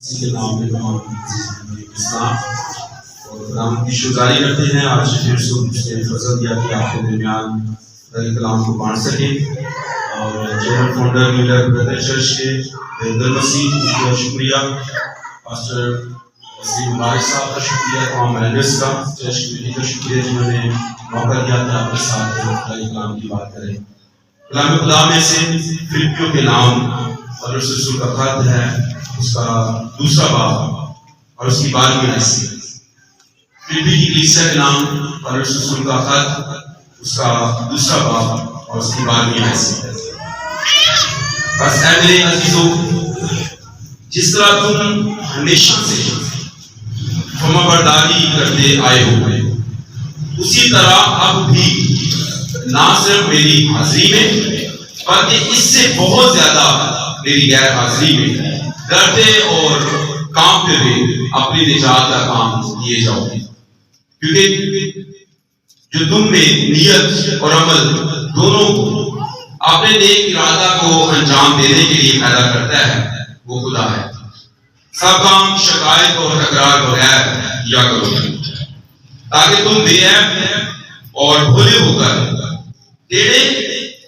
اسی کے نام میں تمام اسلام اور کلام کی شکاری کرتے ہیں. آج پھر سے فضل دیا کہ آپ کے درمیان کلام کو بانٹ سکیں. اور general founder leader brother church کے عبد المسیح کا شکریہ, پاسٹر وسیم مبارک صاحب کا شکریہ, تمام مینیجرس کا, چرچ کمیٹی کا شکریہ جنہوں نے موقع دیا کہ آپ کے ساتھ کلام کی بات کریں. کلام خدا میں سے فلپیوں کے نام اور رسول کا خط ہے, اس کا دوسرا باب اور اس کی 12ویں حیثیت. فلپی کی کلیسیا کے نام اور رسول کا خط, اس کا دوسرا باب اور اس کی 12ویں حیثیت. بس اے میرے عزیزو, جس طرح تم ہمیشہ سے فرما برداری کرتے آئے ہو, اسی طرح اب بھی نہ صرف میری حاضری میں بلکہ اس سے بہت زیادہ میری غیر حاضری میں ڈرتے اور کانپتے ہوئے اپنی نجات کا کام کیے جاؤ گے. کیونکہ جو تم میں نیت اور عمل دونوں کو اپنے نیک ارادہ کو انجام دینے کے لیے پیدا کرتا ہے, وہ خدا ہے. سب کام شکایت اور تکرار بغیر کیا کرو تاکہ تم بے عیب اور بھولے ہو کر ٹیڑھے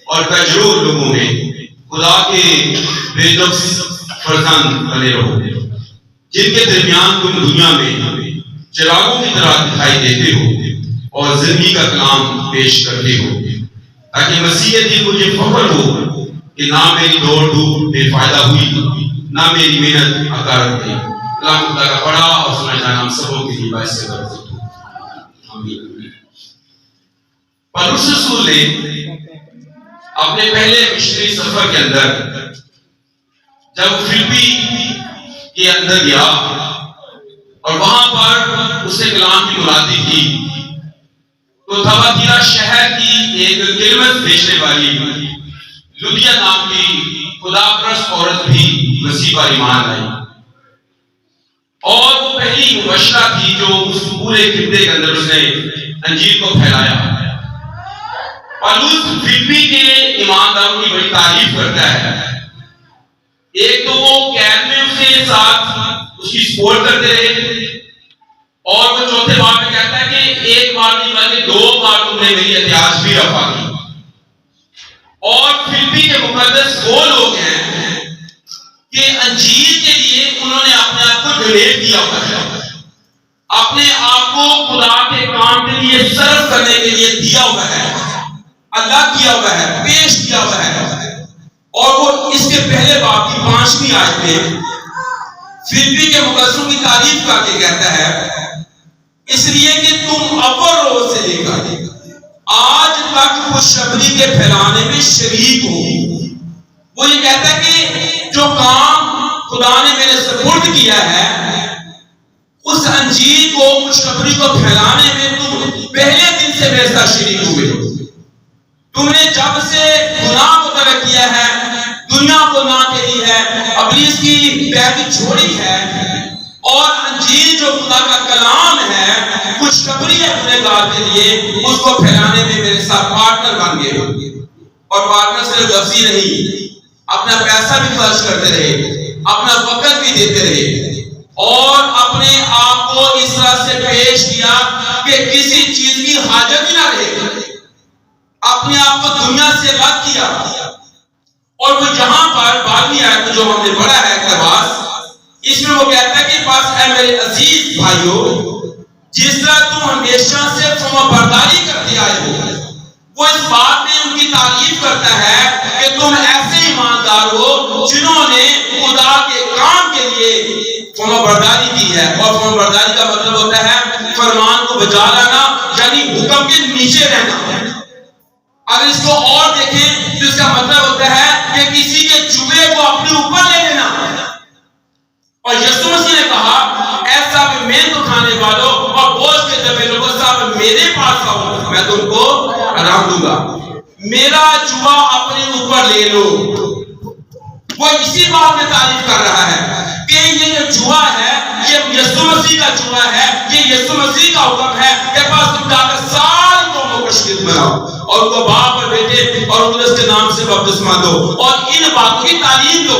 اور کمزور لوگوں میں خدا کے بے نقص فرزند بنے رہو, جن کے درمیان تم دنیا میں چراغوں کی طرح دکھائی دیتے ہو اور زندگی کا کلام پیش کرتے ہو, تاکہ مسیحیت مجھے فخر ہو کہ نہ میری دوڑ دھوپ بے فائدہ ہوئی, نہ میری محنت اکارت گئی. کلام خدا کا پڑھا اور سنا جانا ہم سبوں کے لیے باعث برکت ہو. آمین. پولس رسول نے اپنے پہلے مشنری سفر کے اندر جب فلپی کے اندر گیا اور وہاں پر اس نے کلام کی مرادی کی, تو تھواتیرا شہر کی ایک کلمت بیچنے والی لودیا نام کی خدا پرست عورت بھی مسیح پر ایمان لائی, اور وہ پہلی مبشرہ تھی جو اس پورے خطے کے اندر اس نے انجیل کو پھیلایا. پولس فلپی کے ایمانداروں کی بڑی تعریف کرتا ہے. ایک تو وہ قید میں اس کے ساتھ اس کی سپورٹ کرتے رہے, اور وہ چوتھے باب میں کہتا ہے کہ ایک بار نہیں بلکہ 2 بار تم نے میری احتیاج بھی رفع کی. اور فلپی کے مقدس وہ لوگ ہیں کہ انجیل کے لیے انہوں نے اپنے آپ کو ڈونیٹ کیا ہوا ہے, اپنے آپ کو خدا کے کام کے لیے صرف کرنے کے لیے دیا ہوا ہے, اللہ کیا ہوا ہے, پیش کیا ہوا ہے. اور وہ اس کے پہلے باب کی 5ویں آیت میں فلپی کے مقدسوں کی تعریف کر کے کہتا ہے, اس لیے کہ تم اول روز سے لے کر آج تک خوشخبری کے پھیلانے میں شریک ہو. وہ یہ کہتا ہے کہ جو کام خدا نے میرے سپرد کیا ہے, اس انجیل کو, خوشخبری کو پھیلانے میں تم پہلے دن سے میرے ساتھ شریک ہوئے. تم نے جب سے گناہ کو ترک کیا ہے, دنیا کو نہ کہی ہے, ابلیس کی پیروی چھوڑی ہے, اور انجیل جو خدا کا کلام ہے, خوشخبری ہے گنہگار کے لیے, اس کو پھیلانے میں میرے ساتھ پارٹنر بن گئے. اور پارٹنر صرف لفظی نہیں, اپنا پیسہ بھی خرچ کرتے رہے, اپنا وقت بھی دیتے رہے, اور اپنے آپ کو اس طرح سے پیش کیا کہ کسی چیز کی حاجت ہی نہ رہے. اپنے آپ کو دنیا سے الگ کیا. اور وہ یہاں پر 12ویں آیت جو ہم نے پڑھا ہے اقتباس, اس میں وہ کہتا ہے کہ بس اے میرے عزیز بھائیو, جس طرح تم ہمیشہ سے فرما برداری کرتے آئے ہو. وہ اس بات میں ان کی تعریف کرتا ہے کہ تم ایسے ایماندار ہو جنہوں نے خدا کے کام کے لیے فرما برداری کی ہے. اور فرما برداری کا مطلب ہوتا ہے فرمان کو بجا لانا, یعنی حکم کے نیچے رہنا. اگر اس کو اور دیکھیں تو اس کا مطلب ہوتا ہے کہ کسی کے جوے کو اپنے اوپر لے لینا. اور یسوع مسیح نے کہا, ایسا بھی محنت اٹھانے والوں اور بوجھ کے دبے لوگوں سب میرے پاس آؤ, میں تم کو آرام دوں گا. میرا جوا اپنے اوپر لے لو. وہ اسی بات میں تعریف کر رہا ہے کہ یہ جو جوا ہے یہ یسوع مسیح کا جوا ہے, یہ یسوع مسیح کا حکم ہے کہ بس تم جا کر ساری قوموں کو شریک بناؤ اور ان کو باپ اور بیٹے اور قدس کے نام سے بپتسمہ دو اور ان باتوں کی تعلیم دو.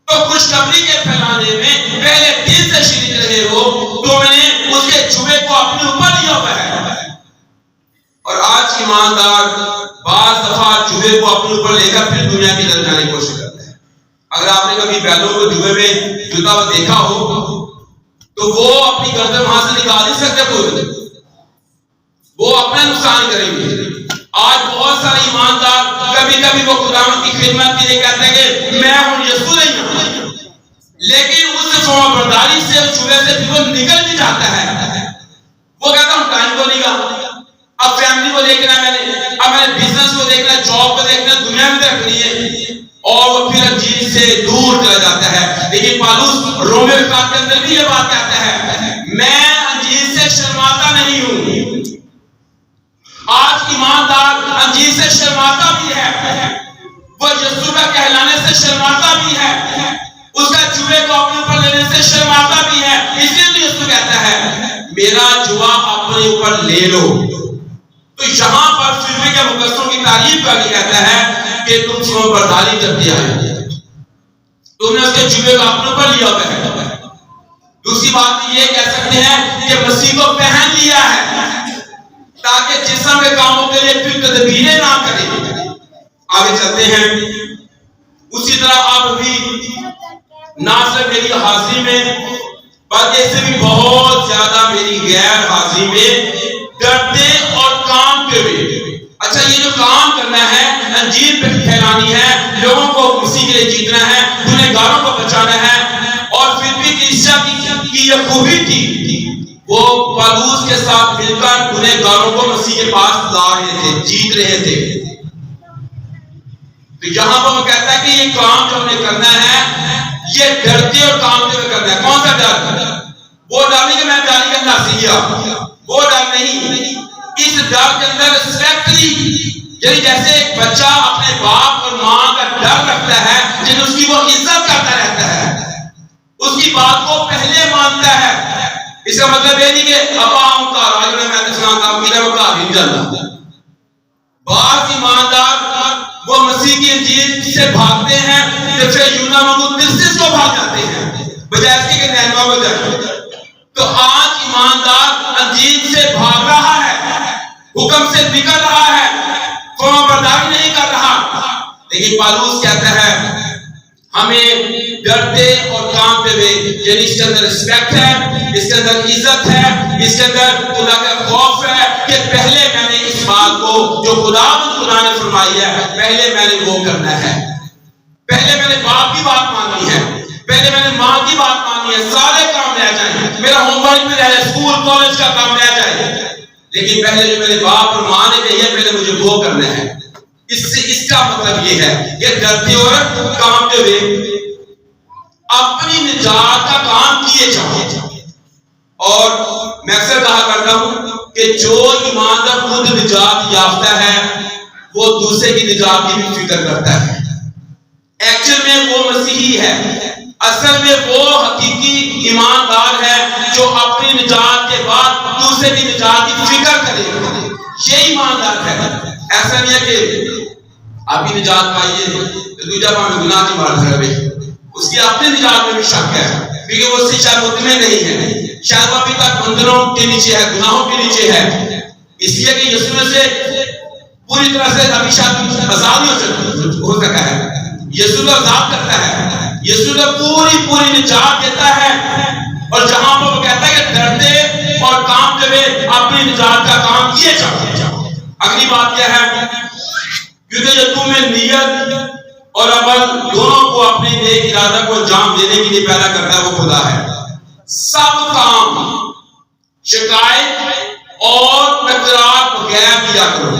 تو خوشخبری کے پھیلانے میں پہلے دل سے شریک رہے ہو تو میں نے اس کے جمعے کو اپنے اوپر لیا ہوا ہے. اور آج ایماندار بعض دفعہ جمعے کو اپنے اوپر لے کر پھر دنیا کی طرف جانے کی کوشش کرتا ہے. اگر آپ نے کبھی بیلوں کو جمعے میں جوتا ہوا دیکھا ہو تو وہ اپنی گردن وہاں سے نکال نہیں سکتے کوئی, وہ اپنا نقصان کریں گے. آج بہت سارے ایماندار کبھی کبھی وہ خداوند کی خدمت کے لیے کہتے ہیں کہ میں ہوں یسوع نہیں ہوں, لیکن اس فرمانبرداری سے اس جمعے سے پھر وہ نکل بھی جاتا ہے. وہ کہتا ہوں ٹائم کو نہیں گا, اب فیملی کو دیکھنا ہے, اب میں نے بزنس کو دیکھنا ہے, جاب کو دیکھنا ہے, دنیا میں دیکھنی ہے, اور وہ پھر انجیل سے دور چلا جاتا ہے. لیکن پالوس رومے کے اندر بھی یہ بات کہتا ہے میں انجیل سے شرماتا نہیں ہوں. آج ایماندار انجیل سے شرماتا بھی ہے, وہ یسوع کا کہلانے سے شرماتا بھی ہے, اس کا جوے کو اپنے اوپر لینے سے شرماتا بھی ہے. اس لیے تو یسوع کہتا ہے میرا جوا اپنے اوپر لے لو. تو یہاں پر فلمی کے مقدسوں کی تعریف کر کے کہتا ہے کہ تم فرمانبرداری کرتے آئے, تم نے اس کے جوے کو اپنے اوپر لیا ہوا ہے. دوسری بات یہ کہہ سکتے ہیں کہ مسیح کو پہن لیا ہے تاکہ جسم کے کاموں کے لیے پھر تدبیریں نہ کریں. آگے چلتے ہیں. اسی طرح آپ بھی نہ صرف میری حاضری میں بلکہ اس سے بھی بہت زیادہ میری غیر حاضری میں ڈرتے اور کامتے ہوئے. اچھا, یہ جو کام کرنا ہے, انجیل پہ پھیلانی ہے, لوگوں کو مسیح کے لیے جیتنا ہے, گنہگاروں کو بچانا ہے. اور پھر بھی کلیسیا کی یہ خوبی تھی, وہ پالوس کے ساتھ مل کر گنہگاروں کو مسیح کے پاس لا رہے تھے, جیت رہے تھے. تو یہاں پر وہ کہتا ہے کہ یہ کام جو ہمیں کرنا ہے یہ ڈرتے اور کامتے ہوئے کرنا ہے. کون سا ڈر؟ وہ ڈر نہیں کہ میں جالی کا اندر سیا, وہ ڈر نہیں. اس ڈر کے اندر ریسپیکٹلی, یعنی جیسے ایک بچہ اپنے باپ اور ماں کا ڈر رکھتا ہے, جن اس کی وہ عزت کرتا رہتا ہے, اس کی بات کو پہلے مانتا ہے. اس کا مطلب یہ نہیں کہ ابا ہوں کا راج میں سناتا ہوں کہ وہ کہا نہیں جاتا. بعض ایماندار وہ مسیح کی انجیل سے بھاگتے ہیں, جیسے یونا مغل ترسس کو بھاگ جاتے ہیں بجائے اس کے نینوا کو جائیں. تو آج ایماندار انجیل سے بھاگ رہا ہے, حکم سے نکل رہا ہے, فرمانبرداری نہیں کر رہا. لیکن پالوس کہتا ہے ہمیں ڈرتے اور کامتے ہوئے, یعنی اس کے اندر رسپیکٹ ہے, اس کے اندر عزت ہے, اس کے اندر خدا کا خوف ہے کہ پہلے میں نے اس بات کو جو خدا نے فرمائی ہے پہلے میں نے وہ کرنا ہے. پہلے میں نے باپ کی بات ماننی ہے, پہلے میں نے ماں کی بات ماننی ہے. سارے کام رہ جائیں, میرا ہوم ورک بھی رہ جائے, اسکول کالج کا کام رہ جائے, لیکن پہلے جو میرے باپ اور ماں نے کہی ہے پہلے مجھے وہ کرنا ہے. اس کا مطلب یہ ہے کہ ڈرتے اور کامتے ہوئے اپنی نجات کا کام کیے جاؤ. اور میں اکثر کہا کرتا ہوں کہ جو ایماندار خود نجات یافتہ ہے وہ دوسرے کی نجات کی بھی فکر کرتا ہے. ایکچوئل میں وہ مسیحی ہے, اصل میں وہ حقیقی ایماندار ہے جو اپنی نجات کے بعد دوسرے کی نجات کی فکر کرے. یہ ایماندار ہے. ایسا نہیں ہے کہ آپ کی نجات پائیے تو دوسرا ہمیں گناہ کی مار دھر میں, اس کی اپنی نجات میں بھی شک ہے, کیونکہ وہ اس سے شاید مطمئن نہیں ہے, شاید وہ ابھی تک بندھنوں کے نیچے ہے, گناہوں کے نیچے ہے. اس لیے کہ یسوع سے پوری طرح سے ابھی شاید آزاد ہو سکا ہے. یسوع آزاد کرتا ہے, یسوع پوری نجات دیتا ہے. اور جہاں پر وہ کہتا ہے کہ ڈرتے اور کامتے ہوئے اپنی نجات کا کام کیے جاؤ. اگلی بات کیا ہے؟ کیونکہ جو تم میں نیت اور عمل دونوں کو اپنے نیک ارادہ کو انجام دینے کے لیے پیدا کرتا ہے وہ خدا ہے. سب کام شکایت اور تکرار بغیر کیا کرو.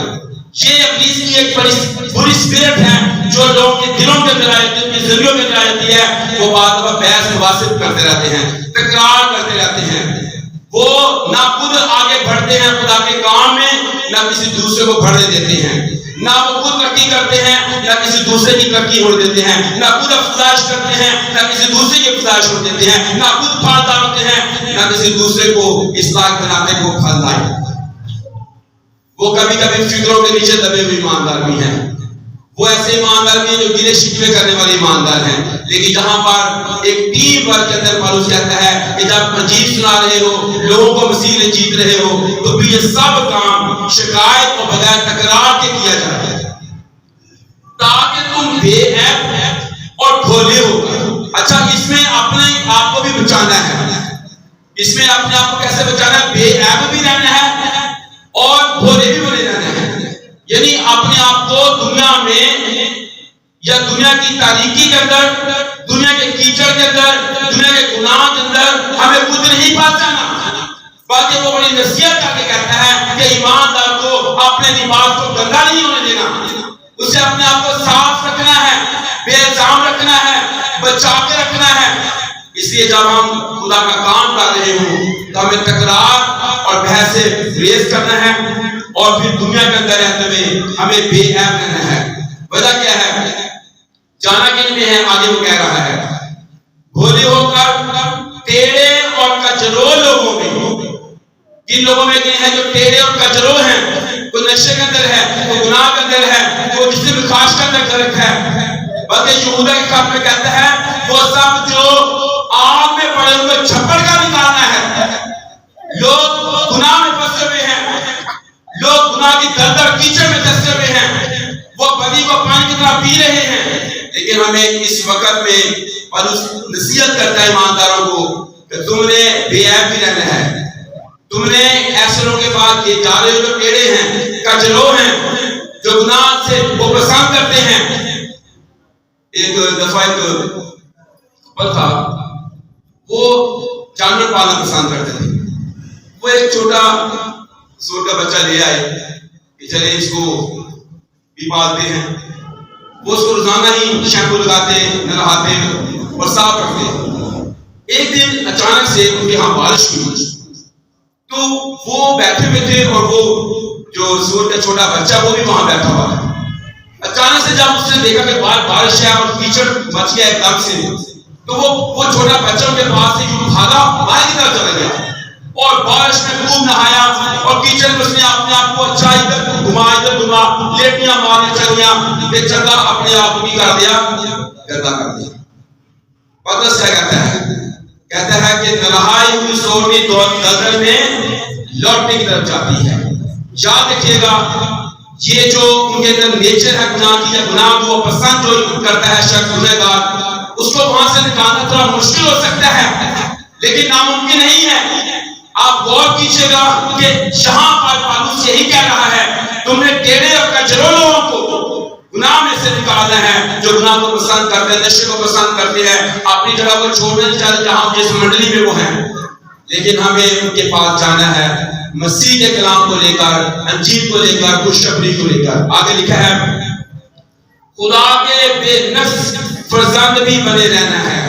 یہ ابلیس کی ایک بری اسپرٹ ہے جو لوگوں کے دلوں کے اندر آتی ہے, ان کے ذریعوں کے اندر آتی ہے. وہ بات پر بحث مباحث کرتے رہتے ہیں, تکرار کرتے رہتے ہیں. وہ نہ خود آگے بڑھتے ہیں خدا کے کام میں, نہ کسی دوسرے کو بڑھنے دیتے ہیں. نہ وہ خود ترقی کرتے ہیں نہ کسی دوسرے کی ترقی ہونے دیتے ہیں. نہ خود افزائش کرتے ہیں نہ کسی دوسرے کی افزائش ہونے دیتے ہیں. نہ خود پھلدار ہوتے ہیں نہ کسی دوسرے کو اصلاح بناتے کو پھل لائے. وہ کبھی کبھی فکروں کے نیچے دبے ہوئے ایماندار بھی ہیں. وہ ایسے ایماندار بھی ہیں جو گلے شکوے کرنے والے ایماندار ہیں، لیکن جہاں پر ایک ٹیم ورک کے اندر پالوس کہتا ہے کہ جب انجیل سنا رہے ہو، لوگوں کو مسیح میں جیت رہے ہو، تو بھی یہ سب کام شکایت اور بغیر تکرار کے کیا جائے تاکہ تم بے عیب اور بھولے ہو۔ اچھا، اس میں اپنے آپ کو بھی بچانا ہے، اس میں اپنے آپ کو کیسے بچانا ہے؟ بے عیب بھی رہنا ہے اور بھولے بھی بنے رہنا ہے، یعنی اپنے آپ کو دنیا میں یا دنیا کی تاریکی کے اندر، دنیا کے کیچڑ کے اندر، دنیا کے گناہ کے اندر ہمیں خود نہیں پھنس جانا، بلکہ وہ بڑی نصیحت کر کے کہتا ہے کہ ایماندار کو اپنے لباس کو گندا نہیں ہونے دینا، اسے اپنے آپ کو صاف رکھنا ہے، بے الزام رکھنا ہے، بچا کے رکھنا ہے۔ اس لیے جب ہم خدا کا کام کر رہے ہوں تو ہمیں تکرار اور بحث سے ریز کرنا ہے، اور پھر دنیا کے اندر رہتے ہوئے ہمیں بے عیب رہنا ہے۔ وجہ کیا ہے؟ جانا کن میں ہے؟ آگے وہ کہہ رہا ہے، بھولے ہو کر ٹیڑے اور کچرو لوگوں میں۔ کن لوگوں میں کن ہے جو ٹیڑے اور کچرو ہیں؟ کوئی نشے کے اندر ہے، کوئی گناہ کے اندر ہے، کوئی جسم خاص کے اندر گرک ہے۔ بلکہ یہودا کے خط میں کہتا ہے وہ سب جو آگ میں پڑے ان کو چھپڑ کا نکالنا ہے۔ لوگ گناہ میں پھنسے ہوئے ہیں، لوگ گناہ کی دلدل کیچڑ میں پھنسے ہوئے ہیں، وہ بدی کو پانی کی طرح پی رہے ہیں، لیکن ہمیں اس وقت میں پالوس نصیحت کرتا ہے ایمانداروں کو کہ تم نے بے عیب بھی رہنا ہے۔ تم نے ایسے لوگوں کے پاس یہ جا رہے ہو جو ٹیڑے ہیں، کچرو ہیں، جو گناہ سے وہ پسند کرتے ہیں۔ ایک دفعہ ایک کپل تھا، وہ جانور پالنا پسند کرتے تھے۔ وہ ایک چھوٹا سور کا بچہ لے آئے کہ چلے اس کو بھی پالتے ہیں۔ وہ اس کو روزانہ ہی شیمپو لگاتے، نہلاتے اور صاف رکھتے۔ ایک دن اچانک سے ان کے ہاں بارش ہوئی، تو وہ بیٹھے ہوئے تھے اور وہ جو سور کا چھوٹا بچہ وہ بھی وہاں بیٹھا ہوا ہے۔ اچانک سے جب اس نے دیکھا کہ بارش ہے اور کیچڑ مچ گیا ایک دم سے، تو وہ چھوٹا بچہ ان کے پاس سے جو بھاگا باہر کی طرف چلا گیا اور بارش میں خوب نہایا، اور کیچڑ میں اس نے اپنے آپ کو اچھا ادھر گھما لیٹیاں مارنے چلیاں، ایک جگہ اپنے آپ کو کر دیا، گندا کر دیا۔ پترس کیا کہتا ہے؟ کہتا ہے کہ نہائی ہوئی سور کی دلدل میں لوٹنے کی طرف جاتی ہے۔ یاد رکھیے گا، یہ جو ان کے اندر نیچر ہے گناہ کی، یا گناہ کو پسند جو کرتا ہے شخص گنہگار، اس کو وہاں سے نکالنا تھوڑا مشکل ہو سکتا ہے، لیکن ناممکن نہیں ہے۔ آپ غور کیجئے گا کہ یہاں پر پالوس یہی کہہ رہا ہے، تم نے ٹیڑے اور کچرو لوگوں کو گناہ میں سے نکالنا ہے، جو گناہ کو پسند کرتے ہیں، نشے کو پسند کرتے ہیں، اپنی جگہ کو چھوڑنا نہیں چاہتے جہاں جس منڈلی میں وہ ہیں، لیکن ہمیں ان کے پاس جانا ہے مسیح کے کلام کو لے کر، انجیل کو لے کر، خوشخبری کو لے کر۔ آگے لکھا ہے خدا کے بے نقص فرزند بھی بنے رہنا ہے۔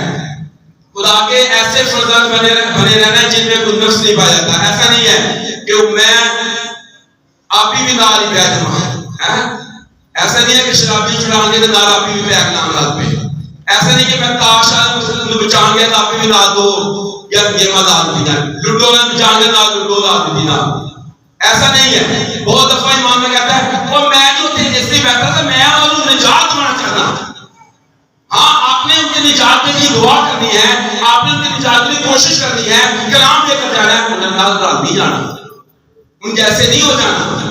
خدا کے ایسے فرزند بنے رہنا ہے جن میں کوئی نقص نہیں پایا جاتا۔ ایسا نہیں ہے کہ میں آپ بھی نال ہی پہ جمع، ایسا نہیں ہے کہ شرابی چھڑائیں گے تو نال آپ بھی پہ نام نال پہ، ایسا نہیں کہ میں تاش بچائیں گے تو آپ بھی نال دو یا گیما دال دینا، لوڈو میں بچائیں گے نال لوڈو دال دینا، ایسا نہیں ہے۔ بہت دفعہ امام میں کہتا ہے اور میں جو تھے جس سے بیٹھا تھا میں اور نجات ہونا چاہتا۔ ہاں، آپ نے ان کے نجات کے لیے دعا کرنی ہے، آپ نے ان کے نجات کے لیے کوشش کرنی ہے، کلام لے کر جانا ہے، انہیں نال رال نہیں جانا، ان جیسے نہیں ہو جانا،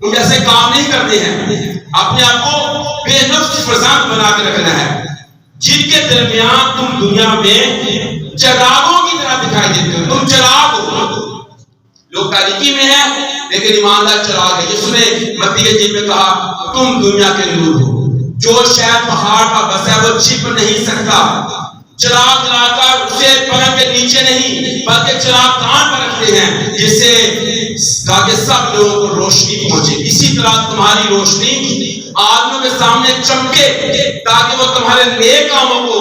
ان جیسے کام نہیں کرتے ہیں۔ اپنے آپ کو بے نقص فرزند بنا کے رکھنا ہے، جن کے درمیان تم دنیا میں چراغوں کی طرح دکھائی دیتے ہو۔ تم چراغ ہو، لوگ تاریکی میں ہیں لیکن ایماندار چراغ ہے۔ یسوع نے متی کے انجیل میں کہا تم دنیا کے نور ہو۔ جو شہر پہاڑ کا بسا ہے وہ چھپ نہیں سکتا، چراغ جلا کر اسے پلنگ کے نیچے نہیں بلکہ چراغ کان پر رکھتے ہیں جس سے تاکہ سب لوگوں کو روشنی پہنچے۔ اسی طرح تمہاری روشنی آدمیوں کے سامنے چمکے تاکہ وہ تمہارے نیک کاموں کو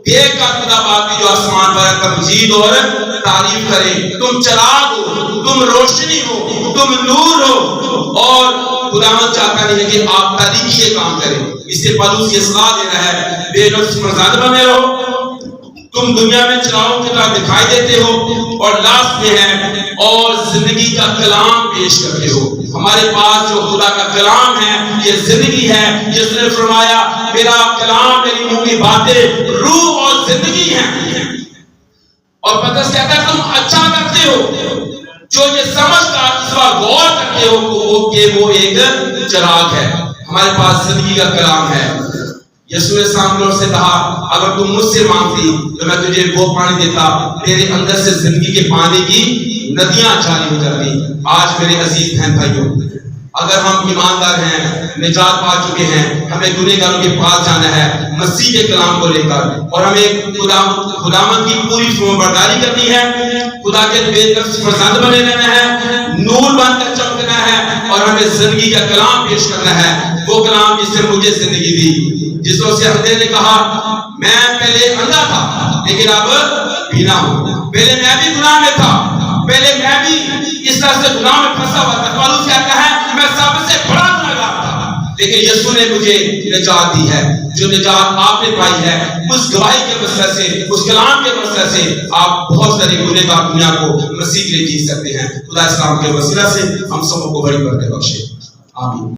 دیکھ کر خدا باپ کی جو آسمان پر ہے تمجید اور تعریف کرے۔ تم چراغ ہو، تم روشنی ہو، تم نور ہو، اور خداوند چاہتا نہیں ہے کہ آپ تاریکی یہ کام کریں۔ اس سے پالوس یہ صلاح دے رہا ہے بے نقص فرزند بنے رہو، تم دنیا میں چراغوں کی طرح دکھائی دیتے ہو، اور لاسٹ میں ہے اور زندگی کا کلام پیش کرتے ہو۔ ہمارے پاس جو خدا کا کلام ہے یہ زندگی ہے. جس نے فرمایا میرا کلام میری منہ کی باتیں روح اور زندگی ہیں. اور پترس کہتا ہے تم اچھا کرتے ہو جو یہ سمجھ کر اس پر غور کرتے ہو کہ وہ ایک چراغ ہے. ہمارے پاس زندگی کا کلام ہے. یسوع نے سامنے سے کہا اگر تم مجھ سے مانگتی تو میں تجھے وہ پانی دیتا تیرے اندر سے زندگی کے پانی کی ندیاں جاری ہو جاتی. آج میرے عزیز بہن بھائیوں اگر ہم ایماندار ہیں نجات پا چکے ہیں ہمیں گنہگاروں کے پاس جانا ہے مسیح کے کلام کو لے کر اور ہمیں خداوند کی پوری فرمانبرداری کرنی ہے. خدا کے بے نقص فرزند بنے رہنا ہے نور بن کر چمکنا ہے اور ہمیں زندگی کا کلام پیش کرنا ہے. وہ کلام جس نے مجھے زندگی دی جس سے اندھے نے کہا میں پہلے اندھا تھا لیکن اب بینا ہوں. پہلے میں بھی گناہ میں تھا پہلے میں بھی اس طرح سے گناہ میں پھنسا ہوا تھا. پالوس کہتا ہے میں سب سے بڑا گنہگار تھا لیکن یسوع نے مجھے نجات دی ہے. جو نجات آپ نے پائی ہے اس گواہی کے وسیلے سے اس کلام کے وسیلے سے آپ بہت ساری گنہگار دنیا کو مسیح کے لیے جی سکتے ہیں. خدا اسلام کے وسیلہ سے ہم سب کو بڑی برکت بخشے. آمین.